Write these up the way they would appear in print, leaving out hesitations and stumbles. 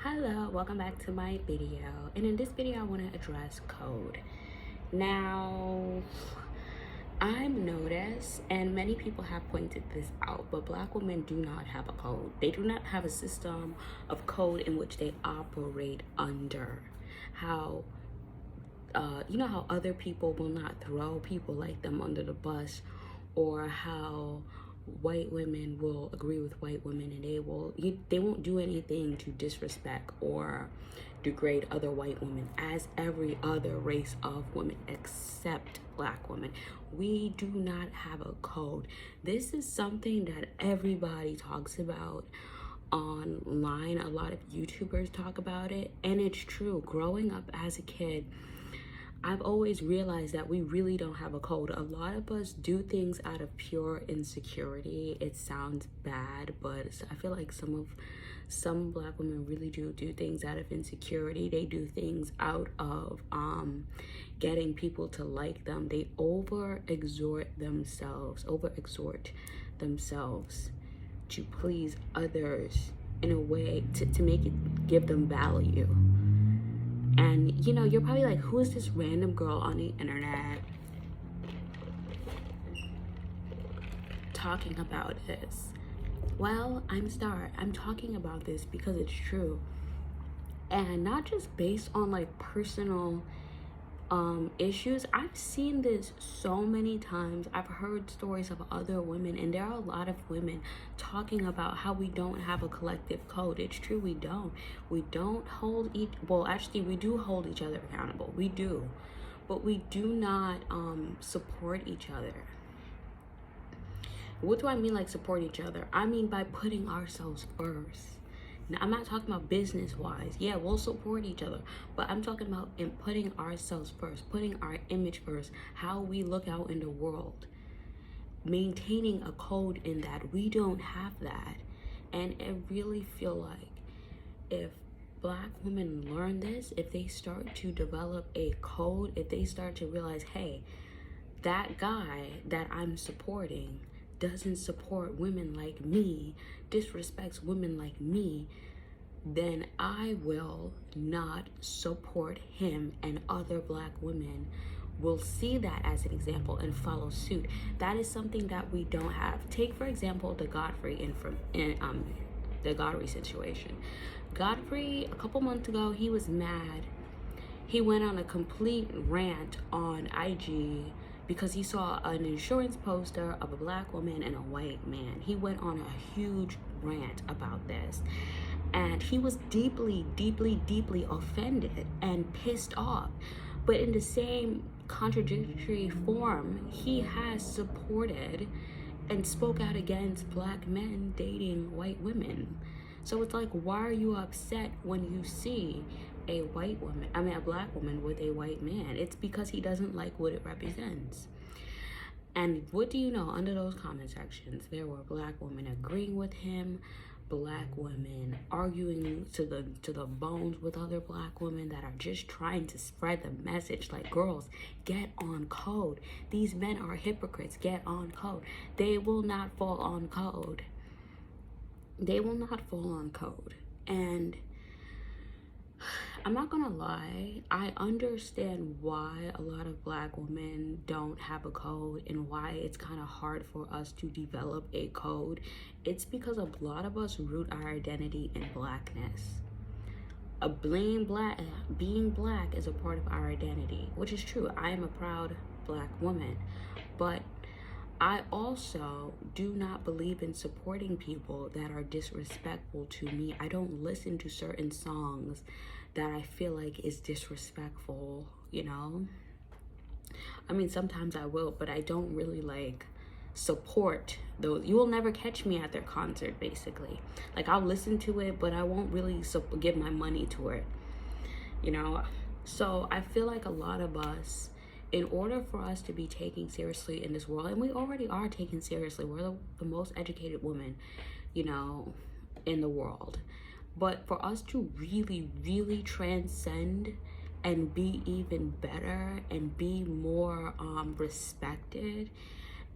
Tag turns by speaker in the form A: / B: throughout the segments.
A: Hello, welcome back to my video. And in this video, I want to address code. Now, I've noticed, and many people have pointed this out, but Black women do not have a code. They do not have a system of code in which they operate under. How, you know how other people will not throw people like them under the bus, or how white women will agree with white women and they won't do anything to disrespect or degrade other white women as every other race of women except Black women. We do not have a code. This is something that everybody talks about online. A lot of YouTubers talk about it, and it's true. Growing up as a kid, I've always realized that we really don't have a code. A lot of us do things out of pure insecurity. It sounds bad, but I feel like some Black women really do things out of insecurity. They do things out of getting people to like them. They overexert themselves to please others in a way to make it give them value. And you know, you're probably like, who is this random girl on the internet talking about this? Well, I'm talking about this because it's true. And not just based on like personal issues. I've seen this so many times. I've heard stories of other women, and there are a lot of women talking about how we don't have a collective code. It's true, we don't. We don't hold actually we do hold each other accountable. We do. But we do not support each other. What do I mean like support each other? I mean by putting ourselves first. Now, I'm not talking about business-wise. Yeah, we'll support each other. But I'm talking about in putting ourselves first, putting our image first, how we look out in the world. Maintaining a code in that. We don't have that. And I really feel like if Black women learn this, if they start to develop a code, if they start to realize, hey, that guy that I'm supporting doesn't support women like me, disrespects women like me, then I will not support him, and other Black women will see that as an example and follow suit. That is something that we don't have. Take for example the Godfrey the Godfrey situation. Godfrey, a couple months ago, he was mad. He went on a complete rant on IG because he saw an insurance poster of a Black woman and a white man. He went on a huge rant about this. And he was deeply, deeply, deeply offended and pissed off. But in the same contradictory form, he has supported and spoke out against Black men dating white women. So it's like, why are you upset when you see a Black woman with a white man? It's because he doesn't like what it represents. And what do you know? Under those comment sections, there were Black women agreeing with him, Black women arguing to the bones with other Black women that are just trying to spread the message like, girls, get on code. These men are hypocrites. Get on code. They will not fall on code. They will not fall on code. And I'm not gonna lie, I understand why a lot of Black women don't have a code and why it's kind of hard for us to develop a code. It's because a lot of us root our identity in Blackness. Being black is a part of our identity, which is true. I am a proud Black woman, but I also do not believe in supporting people that are disrespectful to me. I don't listen to certain songs that I feel like is disrespectful, you know? I mean, sometimes I will, but I don't really like support those. You will never catch me at their concert, basically. Like, I'll listen to it, but I won't really give my money to it, you know? So I feel like a lot of us, in order for us to be taken seriously in this world, and we already are taken seriously, we're the most educated women, you know, in the world. But for us to really, really transcend and be even better and be more respected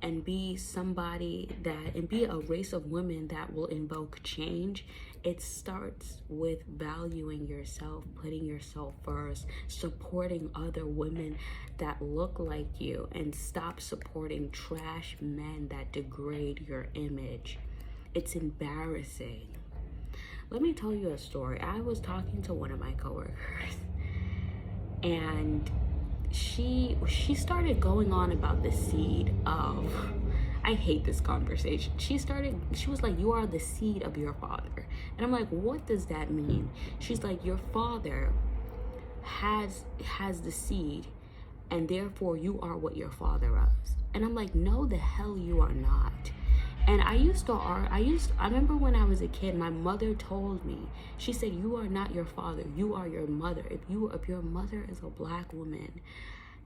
A: and be somebody that, and be a race of women that will invoke change, it starts with valuing yourself, putting yourself first, supporting other women that look like you, and stop supporting trash men that degrade your image. It's embarrassing. Let me tell you a story. I was talking to one of my coworkers, and she started going on about the seed of, I hate this conversation. She was like, you are the seed of your father. And I'm like, what does that mean? She's like, your father has the seed, and therefore you are what your father is. And I'm like, no, the hell you are not. And I remember when I was a kid, my mother told me, she said, you are not your father, you are your mother. If your mother is a black woman,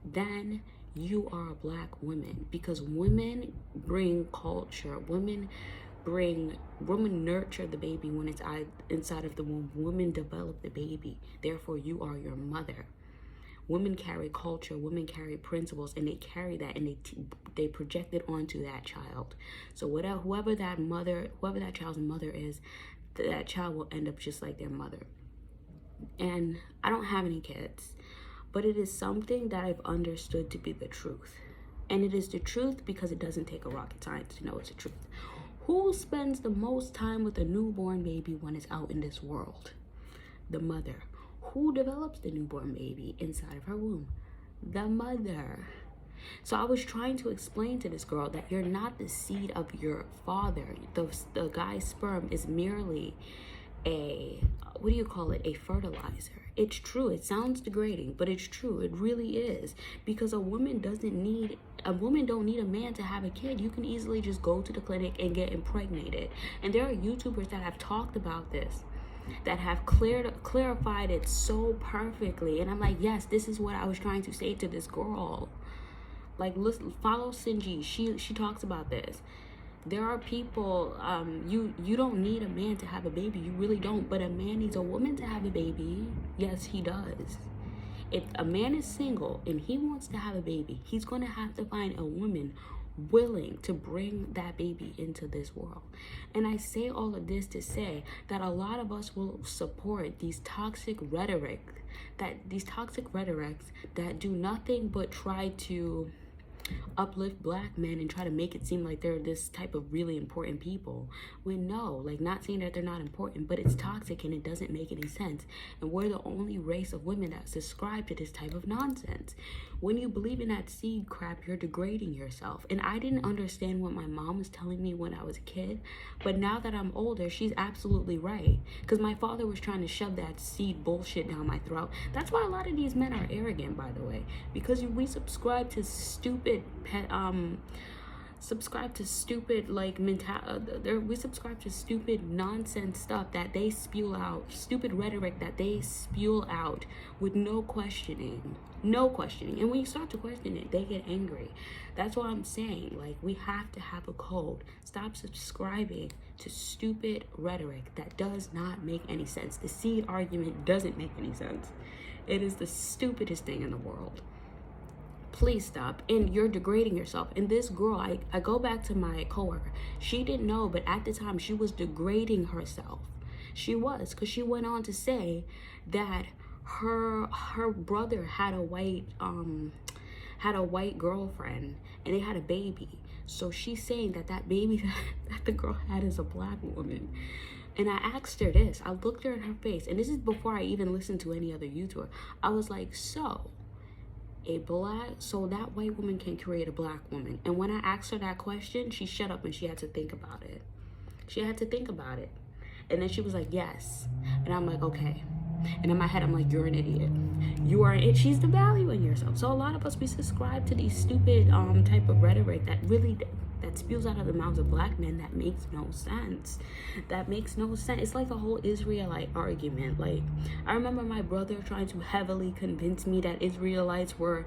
A: then you are a black woman, because women bring culture. Women nurture the baby when it's inside of the womb. Women develop the baby. Therefore, you are your mother. Women carry culture, women carry principles, and they carry that, and they project it onto that child. So whoever that child's mother is, that child will end up just like their mother. And I don't have any kids, but it is something that I've understood to be the truth. And it is the truth because it doesn't take a rocket science to know it's the truth. Who spends the most time with a newborn baby when it's out in this world? The mother. Who develops the newborn baby inside of her womb? The mother. So I was trying to explain to this girl that you're not the seed of your father. The guy's sperm is merely a fertilizer. It's true. It sounds degrading, but it's true. It really is. Because a woman don't need a man to have a kid. You can easily just go to the clinic and get impregnated. And there are YouTubers that have talked about this, that have clarified it so perfectly. And I'm like, yes, this is what I was trying to say to this girl. Like, listen, follow Sinji. She talks about this. There are people, you don't need a man to have a baby. You really don't. But a man needs a woman to have a baby. Yes, he does. If a man is single and he wants to have a baby, he's going to have to find a woman willing to bring that baby into this world. And I say all of this to say that a lot of us will support these toxic rhetorics that do nothing but try to uplift black men and try to make it seem like they're this type of really important people, when no, like, not saying that they're not important, but it's toxic and it doesn't make any sense. And we're the only race of women that subscribe to this type of nonsense. When you believe in that seed crap, you're degrading yourself. And I didn't understand what my mom was telling me when I was a kid, but now that I'm older, she's absolutely right, because my father was trying to shove that seed bullshit down my throat. That's why a lot of these men are arrogant, by the way, because we subscribe to stupid we subscribe to stupid nonsense stuff that they spew out, stupid rhetoric that they spew out with no questioning. And when you start to question it, they get angry. That's why I'm saying, like, we have to have a code. Stop subscribing to stupid rhetoric that does not make any sense. The seed argument doesn't make any sense. It is the stupidest thing in the world. Please stop. And you're degrading yourself. And this girl, I go back to my coworker. She didn't know, but at the time she was degrading herself. She was, because she went on to say that her brother had a white girlfriend and they had a baby. So she's saying that baby that the girl had is a black woman. And I asked her this. I looked her in her face, and this is before I even listened to any other YouTuber. I was like, so that white woman can create a black woman? And when I asked her that question, she shut up and she had to think about it. And then she was like, yes. And I'm like, okay. And in my head, I'm like, you're an idiot. You are it. She's devaluing yourself. So a lot of us, we subscribe to these stupid type of rhetoric that spews out of the mouths of black men that makes no sense. It's like the whole Israelite argument. Like, I remember my brother trying to heavily convince me that Israelites were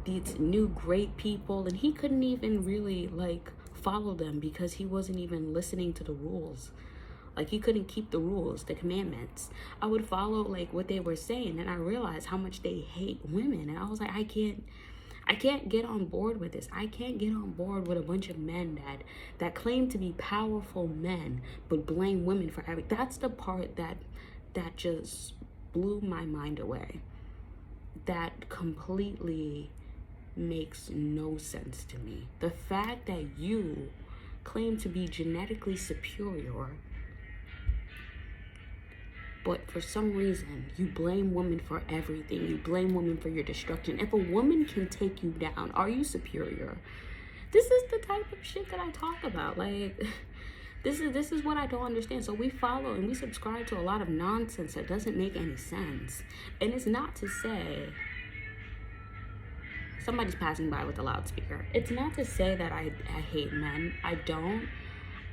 A: these new great people, and he couldn't even really, like, follow them because he wasn't even listening to the rules. Like, he couldn't keep the rules, the commandments. I would follow, like, what they were saying, and I realized how much they hate women. And I was like, I I can't get on board with this. I can't get on board with a bunch of men that claim to be powerful men but blame women for everything. That's the part that just blew my mind away. That completely makes no sense to me. The fact that you claim to be genetically superior, but for some reason you blame women for everything. You blame women for your destruction. If a woman can take you down, are you superior? This is the type of shit that I talk about. Like, this is what I don't understand. So we follow and we subscribe to a lot of nonsense that doesn't make any sense. And it's not to say, somebody's passing by with a loudspeaker. It's not to say that I hate men. I don't.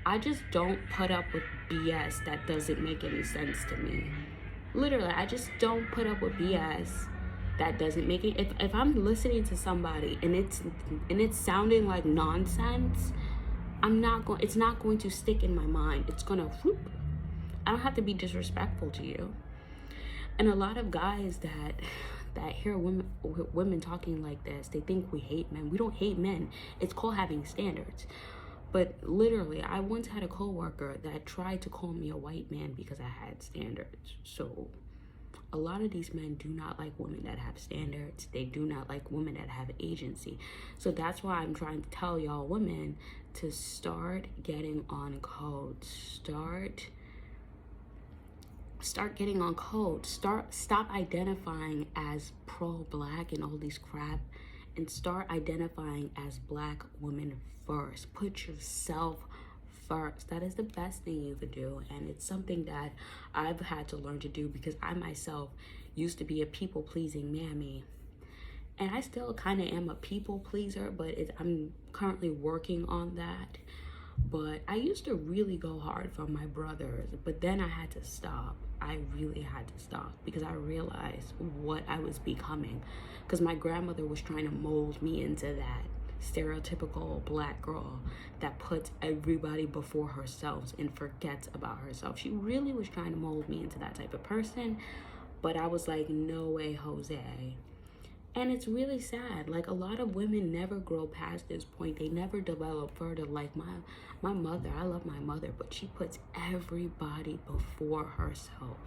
A: I just don't put up with BS that doesn't make any sense to me. Literally, I just don't put up with BS that doesn't make it. If I'm listening to somebody and it's sounding like nonsense, it's not going to stick in my mind. It's gonna whoop. I don't have to be disrespectful to you. And a lot of guys that hear women talking like this, they think we hate men. We don't hate men. It's called having standards. But literally, I once had a coworker that tried to call me a white man because I had standards. So a lot of these men do not like women that have standards. They do not like women that have agency. So that's why I'm trying to tell y'all women to start getting on code. Start getting on code. Stop identifying as pro-black and all these crap, and start identifying as black women first. Put yourself first. That is the best thing you could do, and it's something that I've had to learn to do because I myself used to be a people-pleasing mammy, and I still kind of am a people pleaser, but I'm currently working on that. But I used to really go hard for my brothers, but then I had to stop. I really had to stop because I realized what I was becoming, because my grandmother was trying to mold me into that stereotypical black girl that puts everybody before herself and forgets about herself. She really was trying to mold me into that type of person, but I was like, no way, Jose. And it's really sad. Like, a lot of women never grow past this point. They never develop further. Like my mother, I love my mother, but she puts everybody before herself.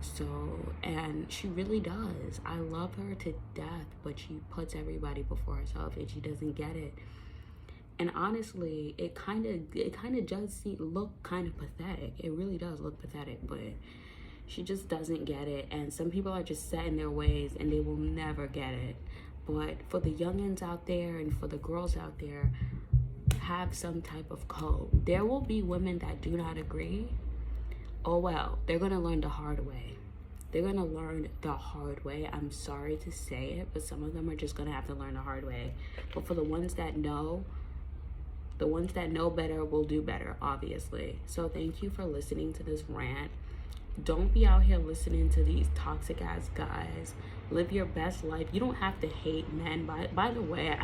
A: So, and she really does. I love her to death, but she puts everybody before herself, and she doesn't get it. And honestly, it kind of does look kind of pathetic. It really does look pathetic, but she just doesn't get it. And some people are just set in their ways and they will never get it. But for the youngins out there and for the girls out there, have some type of code. There will be women that do not agree. Oh well, they're gonna learn the hard way. They're gonna learn the hard way. I'm sorry to say it, but some of them are just gonna have to learn the hard way. But for the ones that know better will do better, obviously. So thank you for listening to this rant. Don't be out here listening to these toxic ass guys. Live your best life. You don't have to hate men. By the way,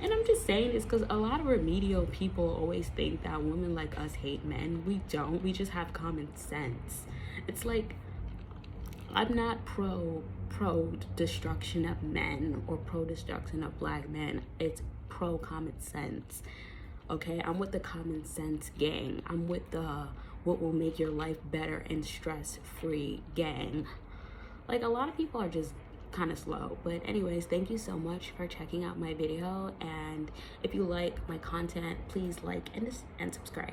A: and I'm just saying this because a lot of remedial people always think that women like us hate men. We don't. We just have common sense. It's like, I'm not pro destruction of men or pro destruction of black men. It's pro common sense. Okay, I'm with the common sense gang. I'm with the what will make your life better and stress-free gang. Like, a lot of people are just kind of slow. But anyways, thank you so much for checking out my video, and if you like my content, please like and subscribe.